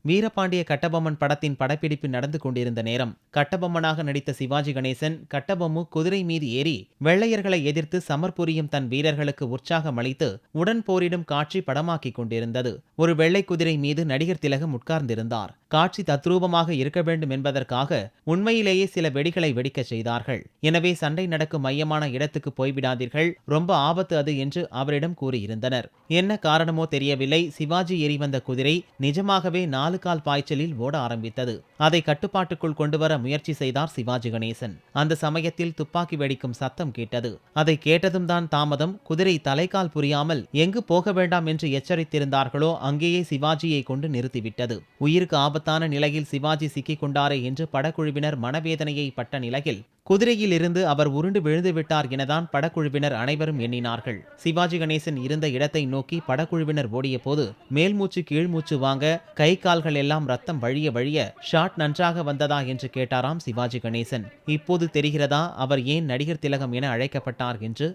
வீரபாண்டிய கட்டபொம்மன் படத்தின் படப்பிடிப்பு நடந்து கொண்டிருந்த நேரம். கட்டபொம்மனாக நடித்த சிவாஜி கணேசன் கட்டபொம்மு குதிரை மீது ஏறி வெள்ளையர்களை எதிர்த்து சமர் புரியும் தன் வீரர்களுக்கு உற்சாகம் அளித்து உடன் போரிடும் காட்சி படமாக்கிக் கொண்டிருந்தது. ஒரு வெள்ளை குதிரை மீது நடிகர் திலகம் உட்கார்ந்திருந்தார். காட்சி தத்ரூபமாக இருக்க வேண்டும் என்பதற்காக உண்மையிலேயே சில வெடிகளை வெடிக்கச் செய்தார்கள். எனவே சண்டை நடக்கும் மையமான இடத்துக்கு போய்விடாதீர்கள், ரொம்ப ஆபத்து அது என்று அவரிடம் கூறியிருந்தனர். என்ன காரணமோ தெரியவில்லை, சிவாஜி ஏறி வந்த குதிரை நிஜமாகவே 4 கால் பாய்ச்சலில் ஓட ஆரம்பித்தது. அதை கட்டுப்பாட்டுக்குள் கொண்டுவர முயற்சி செய்தார் சிவாஜி கணேசன். அந்த சமயத்தில் துப்பாக்கி வெடிக்கும் சத்தம் கேட்டது. அதை கேட்டதும் தான் தாமதம். குதிரை தலைக்கால் புரியாமல் எங்கு போக வேண்டாம் என்று எச்சரித்திருந்தார்களோ அங்கேயே சிவாஜியை கொண்டு நிறுத்திவிட்டது. உயிருக்கு ஆபத்தான நிலையில் சிவாஜி சிக்கிக் கொண்டாரே என்று படக்குழுவினர் மனவேதனையை பட்ட நிலையில் குதிரையில் இருந்து அவர் உருண்டு விழுந்து விட்டார் எனதான் படக்குழுவினர் அனைவரும் எண்ணினார்கள். சிவாஜி கணேசன் இருந்த இடத்தை நோக்கி படக்குழுவினர் ஓடிய போது மேல்மூச்சு கீழ்மூச்சு வாங்க, கை கால்கள் எல்லாம் ரத்தம் வழிய வழிய ஷாட் நன்றாக வந்ததா என்று கேட்டாராம் சிவாஜி கணேசன். இப்போது தெரிகிறதா அவர் ஏன் நடிகர் திலகம் என அழைக்கப்பட்டார் என்று.